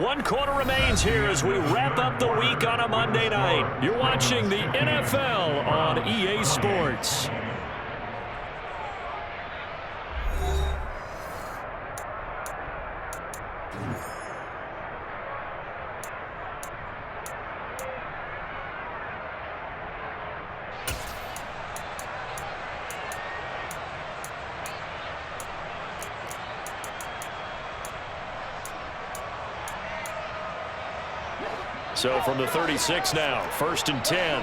One quarter remains here as we wrap up the week on a Monday night. You're watching the NFL on EA Sports. So from the 36 now, 1st and 10.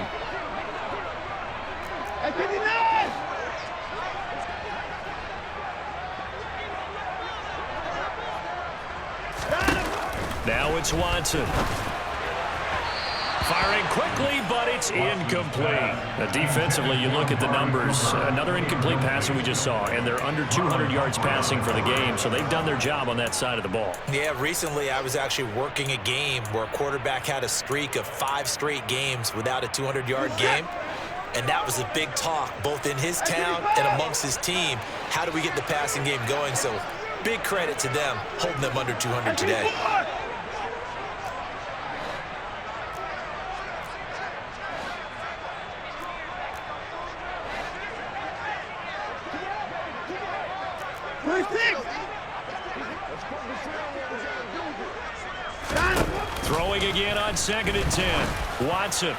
Now it's Watson. Firing quickly, but it's incomplete. Defensively, you look at the numbers. Another incomplete pass that we just saw, and they're under 200 yards passing for the game, so they've done their job on that side of the ball. Yeah, recently I was actually working a game where a quarterback had a streak of 5 straight games without a 200-yard game, and that was a big talk both in his town and amongst his team. How do we get the passing game going? So big credit to them holding them under 200 today. Throwing again on 2nd and 10. Watson.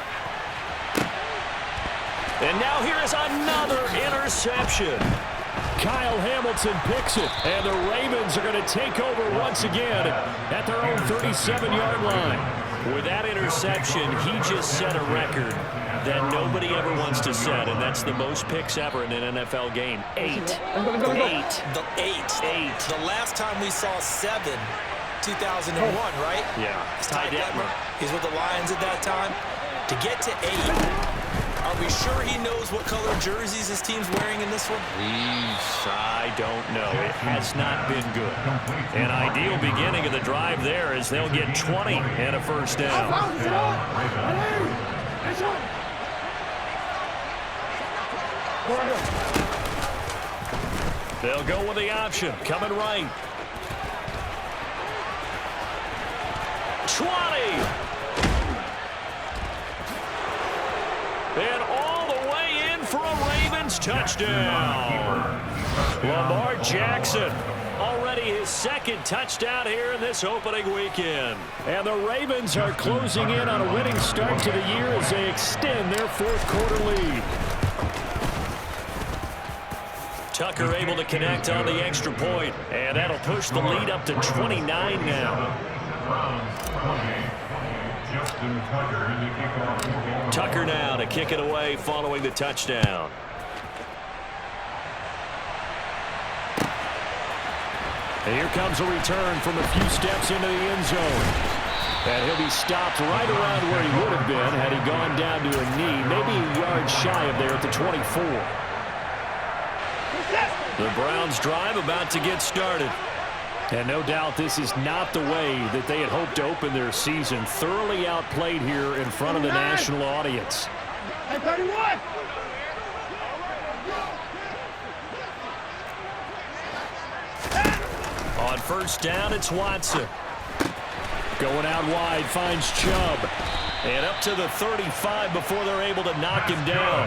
And now here is another interception. Kyle Hamilton picks it, and the Ravens are going to take over once again at their own 37-yard line. With that interception, he just set a record that nobody ever wants to set, and that's the most picks ever in an NFL game. 8. 8. The last time we saw 7, 2001, right? Yeah. Ty Detmer. He's with the Lions at that time. To get to 8, are we sure he knows what color jerseys his team's wearing in this one? I don't know. It has not been good. An ideal beginning of the drive there as they'll get 20 and a first down. They'll go with the option. Coming right. 20. And all the way in for a Ravens touchdown. Lamar Jackson, already his 2nd touchdown here in this opening weekend. And the Ravens are closing in on a winning start to the year as they extend their 4th quarter lead. Tucker able to connect on the extra point, and that'll push the lead up to 29 now. Tucker now to kick it away following the touchdown. And here comes a return from a few steps into the end zone. And he'll be stopped right around where he would have been had he gone down to a knee, maybe a yard shy of there at the 24. The Browns drive about to get started. And no doubt this is not the way that they had hoped to open their season. Thoroughly outplayed here in front of the national audience. On first down, it's Watson. Going out wide, finds Chubb. And up to the 35 before they're able to knock him down.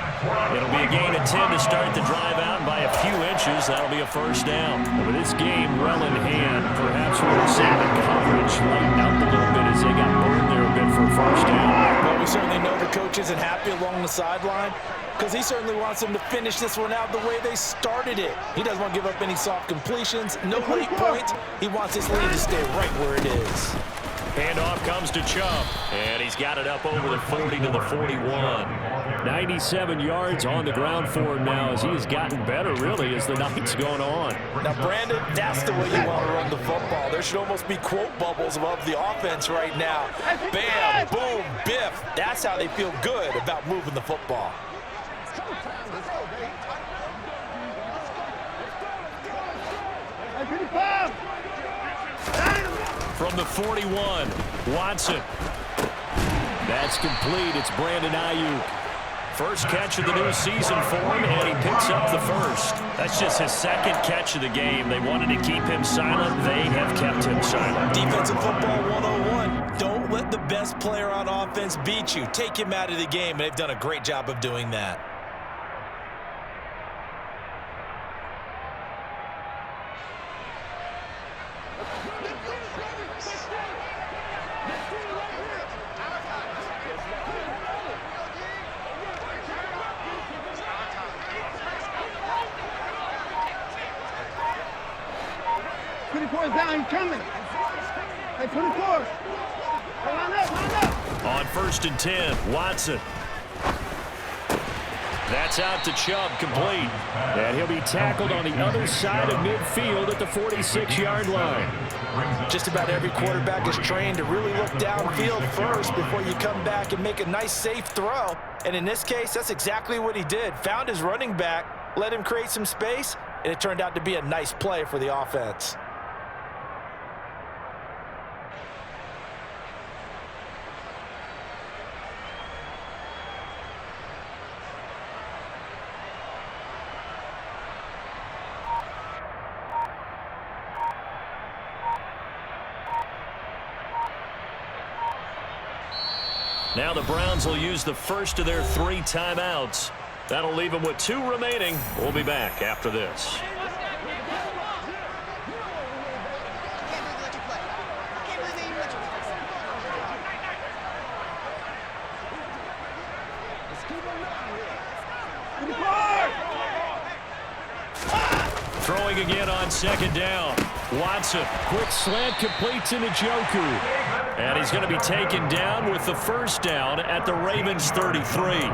It'll be a gain of 10 to start the drive out by a few inches. That'll be a first down. And with this game well in hand, perhaps we're seeing the coverage lighten up a little bit as they got burned there a bit for a first down. Well, we certainly know the coach isn't happy along the sideline because he certainly wants them to finish this one out the way they started it. He doesn't want to give up any soft completions, no late points. He wants this lead to stay right where it is. Handoff comes to Chubb, and he's got it up over the 40 to the 41. 97 yards on the ground for him now as he has gotten better, really, as the night's going on. Now, Brandon, that's the way you want to run the football. There should almost be quote bubbles above the offense right now. Bam, boom, biff. That's how they feel good about moving the football. From the 41, Watson. That's complete. It's Brandon Ayuk. First catch of the new season for him, and he picks up the first. That's just his 2nd catch of the game. They wanted to keep him silent. They have kept him silent. Defensive football 101. best player on offense beat you, take him out of the game, and they've done a great job of doing that. Down, he's coming. Hey, 24. Line up, line up. On 1st and 10, Watson. That's out to Chubb, complete. And he'll be tackled on the other side of midfield at the 46-yard line. Just about every quarterback is trained to really look downfield first before you come back and make a nice, safe throw. And in this case, that's exactly what he did. Found his running back, let him create some space, and it turned out to be a nice play for the offense. Now the Browns will use the first of their 3 timeouts. That'll leave them with 2 remaining. We'll be back after this. Throwing again on 2nd down. Watson, quick slant, completes into Njoku. And he's going to be taken down with the 1st down at the Ravens 33.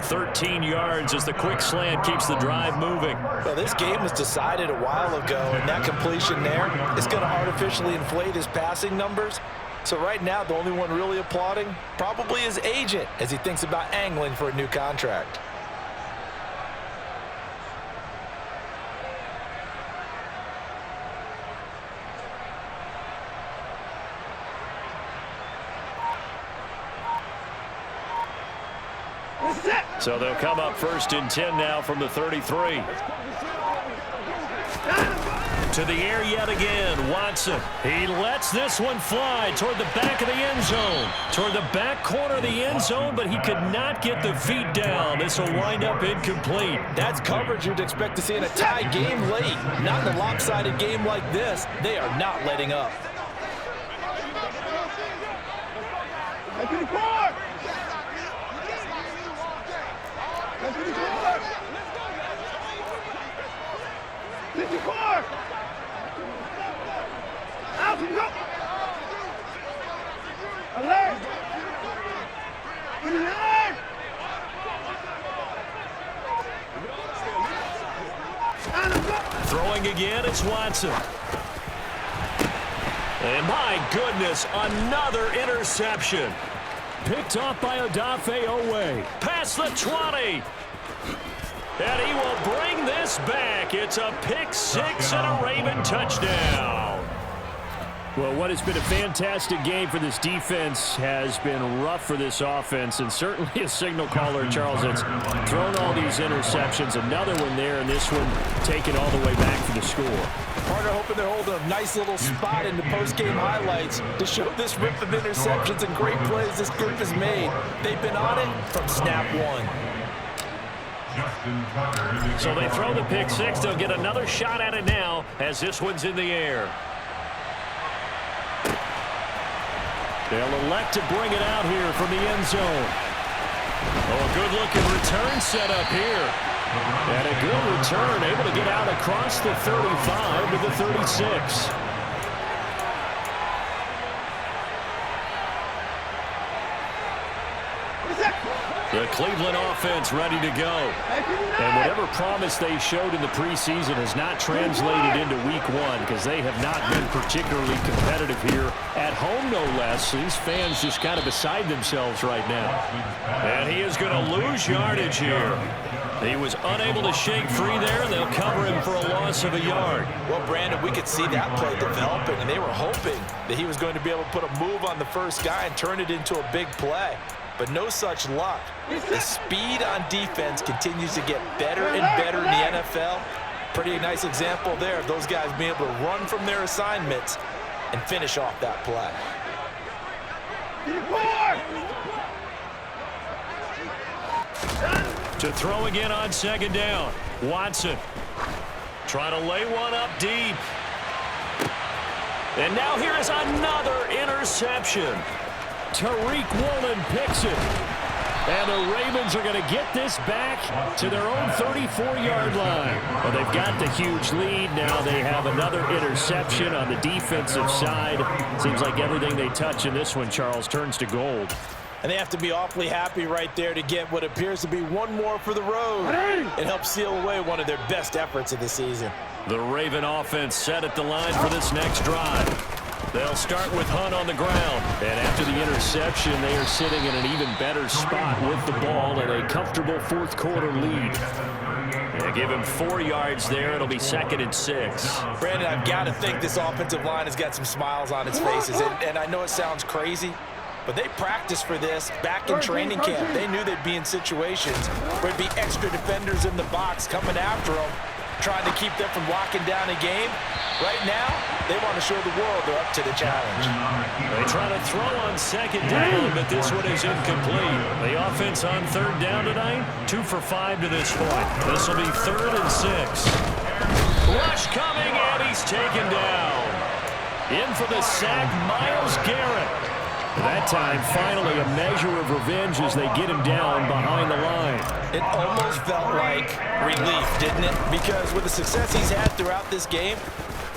13 yards as the quick slant keeps the drive moving. Well, this game was decided a while ago, and that completion there is going to artificially inflate his passing numbers. So right now, the only one really applauding probably his agent as he thinks about angling for a new contract. So they'll come up 1st and 10 now from the 33. To the air yet again, Watson. He lets this one fly toward the back of the end zone. Toward the back corner of the end zone, but he could not get the feet down. This will wind up incomplete. That's coverage you'd expect to see in a tie game late. Not in a lopsided game like this. They are not letting up. Throwing again, it's Watson. And my goodness, another interception. Picked off by Odafe Oweh. Past the 20. And he will bring this back. It's a pick 6 and a Raven touchdown. Well, what has been a fantastic game for this defense has been rough for this offense, and certainly a signal caller, Charles, that's thrown all these interceptions. Another one there, and this one taken all the way back for the score. Partner hoping they're holding a nice little spot in the post-game highlights to show this rip of interceptions and great plays this group has made. They've been on it from snap 1. So they throw the pick 6. They'll get another shot at it now as this one's in the air. They'll elect to bring it out here from the end zone. Oh, a good-looking return set up here. And a good return, able to get out across the 35 to the 36. The Cleveland offense ready to go. And whatever promise they showed in the preseason has not translated into week 1 because they have not been particularly competitive here at home, no less. These fans just kind of beside themselves right now. And he is going to lose yardage here. He was unable to shake free there, and they'll cover him for a loss of a yard. Well, Brandon, we could see that play developing, and they were hoping that he was going to be able to put a move on the first guy and turn it into a big play. But no such luck. The speed on defense continues to get better and better in the NFL. Pretty nice example there of those guys being able to run from their assignments and finish off that play. To throw again on second down. Watson trying to lay one up deep. And now here is another interception. Tariq Woolen picks it. And the Ravens are going to get this back to their own 34-yard line. Well, they've got the huge lead. Now they have another interception on the defensive side. Seems like everything they touch in this one, Charles, turns to gold. And they have to be awfully happy right there to get what appears to be one more for the road. It helps seal away one of their best efforts of the season. The Raven offense set at the line for this next drive. They'll start with Hunt on the ground. And after the interception, they are sitting in an even better spot with the ball and a comfortable fourth quarter lead. They give him 4 yards there. It'll be 2nd and 6. Brandon, I've got to think this offensive line has got some smiles on its faces. And I know it sounds crazy, but they practiced for this back in training camp. They knew they'd be in situations where there'd be extra defenders in the box coming after them, trying to keep them from locking down a game. Right now, they want to show the world they're up to the challenge. They try to throw on second down, but this one is incomplete. The offense on third down tonight, 2 for 5 to this point. This will be 3rd and 6. Rush coming, and he's taken down. In for the sack, Myles Garrett. That time, finally, a measure of revenge as they get him down behind the line. It almost felt like relief, didn't it? Because with the success he's had throughout this game,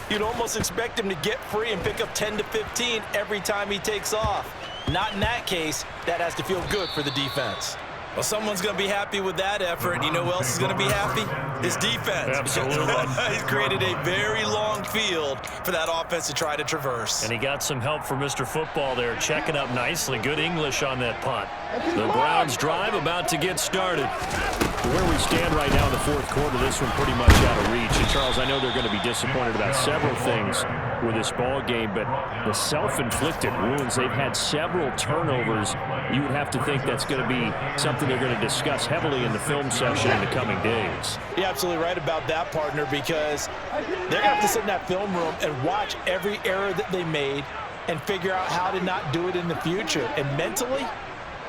you'd almost expect him to get free and pick up 10 to 15 every time he takes off. Not in that case. That has to feel good for the defense. Well, someone's going to be happy with that effort. You know who else is going to be happy? His defense. Absolutely. He's created a very long field for that offense to try to traverse. And he got some help from Mr. Football there, checking up nicely. Good English on that punt. The Browns drive about to get started. Where we stand right now in the fourth quarter, this one pretty much out of reach. And Charles, I know they're going to be disappointed about several things with this ball game, but the self-inflicted wounds, they've had several turnovers. You would have to think that's going to be something they're going to discuss heavily in the film session in the coming days. You're absolutely right about that, partner, because they're going to have to sit in that film room and watch every error that they made and figure out how to not do it in the future. And mentally,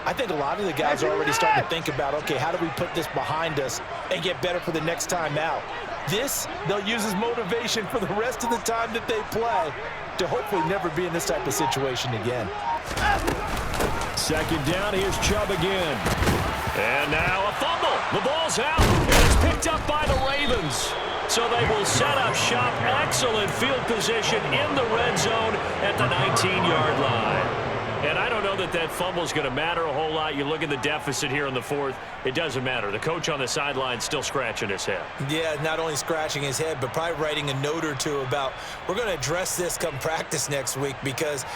I think a lot of the guys are already starting to think about, okay, how do we put this behind us and get better for the next time out? This, they'll use as motivation for the rest of the time that they play to hopefully never be in this type of situation again. Second down, here's Chubb again. And now a fumble. The ball's out, and it's picked up by the Ravens. So they will set up shop. Excellent field position in the red zone at the 19-yard line. And I don't know that that fumble is going to matter a whole lot. You look at the deficit here in the fourth, it doesn't matter. The coach on the sideline still scratching his head. Yeah, not only scratching his head, but probably writing a note or two about, we're going to address this come practice next week, because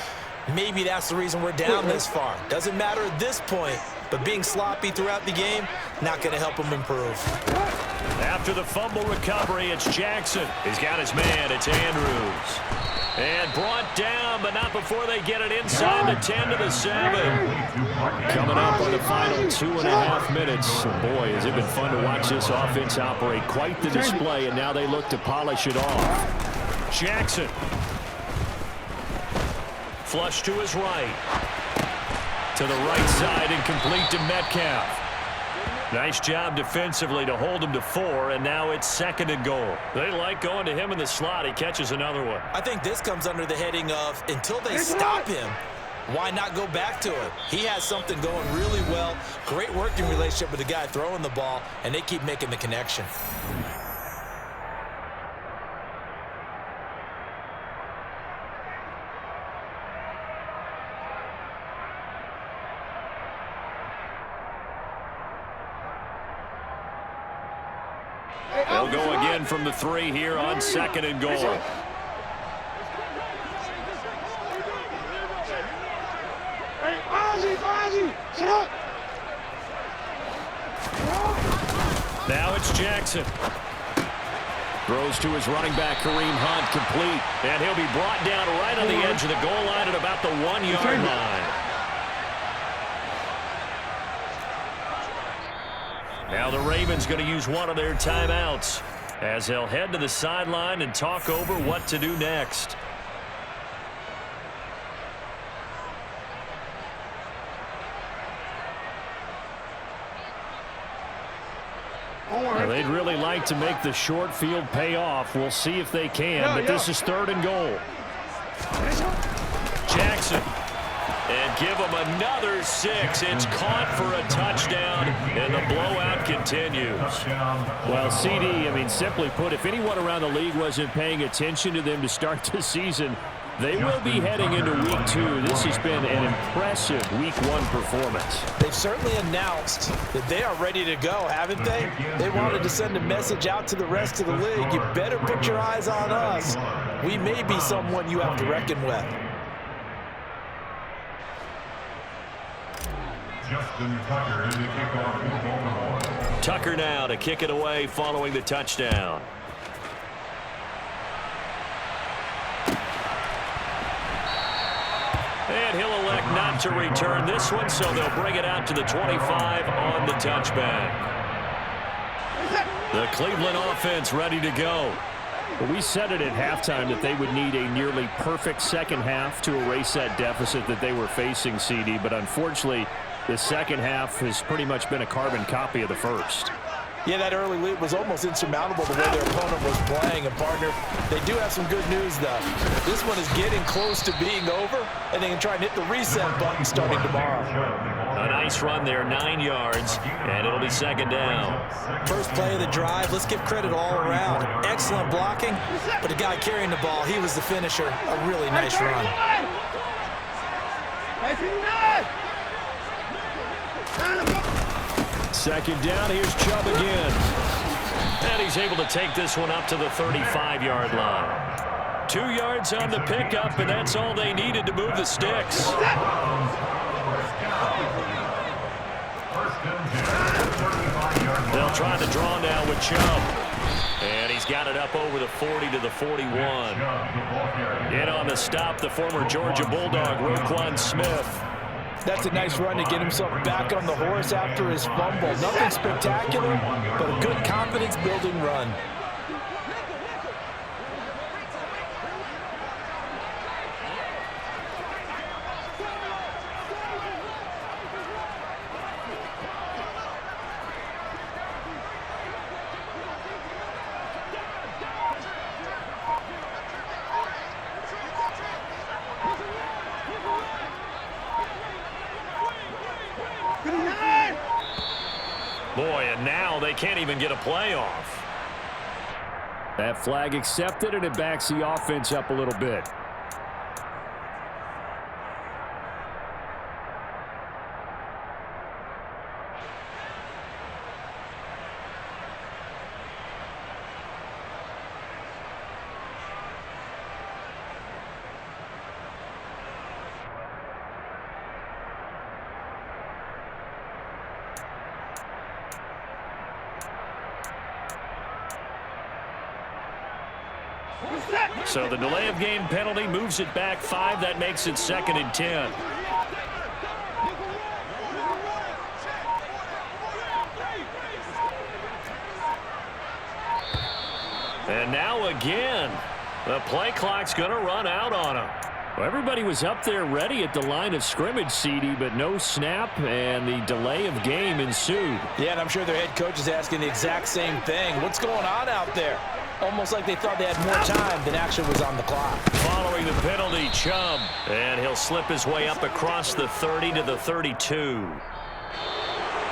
maybe that's the reason we're down this far. Doesn't matter at this point, but being sloppy throughout the game, not going to help him improve. After the fumble recovery, it's Jackson. He's got his man. It's Andrews. And brought down, but not before they get it inside the 10 to the 7. Coming up on the final 2.5 minutes. Boy, has it been fun to watch this offense operate. Quite the display, and now they look to polish it off. Jackson. Flush to his right. To the right side and complete to Metcalf. Nice job defensively to hold him to 4, and now it's 2nd and goal. They like going to him in the slot. He catches another one. I think this comes under the heading of, until they stop him, why not go back to it? He has something going really well. Great working relationship with the guy throwing the ball, and they keep making the connection. They'll go again from the 3 here on 2nd and goal. Now it's Jackson. Throws to his running back, Kareem Hunt, complete. And he'll be brought down right on the edge of the goal line at about the 1-yard line. Now the Ravens going to use one of their timeouts as they'll head to the sideline and talk over what to do next. Well, they'd really like to make the short field pay off. We'll see if they can, but this is 3rd and goal. Jackson. And give them another 6. It's caught for a touchdown, and the blowout continues. Well, CD, I mean, simply put, if anyone around the league wasn't paying attention to them to start the season, they will be heading into Week 2. This has been an impressive Week 1 performance. They've certainly announced that they are ready to go, haven't they? They wanted to send a message out to the rest of the league. You better put your eyes on us. We may be someone you have to reckon with. Justin Tucker in the kickoff in Baltimore. Tucker now to kick it away following the touchdown. And he'll elect not to return this one, so they'll bring it out to the 25 on the touchback. The Cleveland offense ready to go. We said it at halftime that they would need a nearly perfect second half to erase that deficit that they were facing, CD, but unfortunately, the second half has pretty much been a carbon copy of the first. Yeah, that early lead was almost insurmountable the way their opponent was playing. And, partner, they do have some good news, though. This one is getting close to being over, and they can try and hit the reset button starting tomorrow. A nice run there, 9 yards, and it'll be 2nd down. First play of the drive, let's give credit all around. Excellent blocking, but the guy carrying the ball, he was the finisher. A really nice run. Second down, here's Chubb again. And he's able to take this one up to the 35-yard line. 2 yards on the pickup, and that's all they needed to move the sticks. They'll try the draw now with Chubb. And he's got it up over the 40 to the 41. In on the stop, the former Georgia Bulldog, Roquan Smith. That's a nice run to get himself back on the horse after his fumble. Nothing spectacular, but a good confidence-building run. Boy, and now they can't even get a playoff. That flag accepted, and it backs the offense up a little bit. So the delay of game penalty moves it back 5. That makes it 2nd and 10. And now again, the play clock's going to run out on him. Well, everybody was up there ready at the line of scrimmage, CD, but no snap, and the delay of game ensued. Yeah, and I'm sure their head coach is asking the exact same thing. What's going on out there? Almost like they thought they had more time than actually was on the clock. Following the penalty, Chubb, and he'll slip his way up across the 30 to the 32.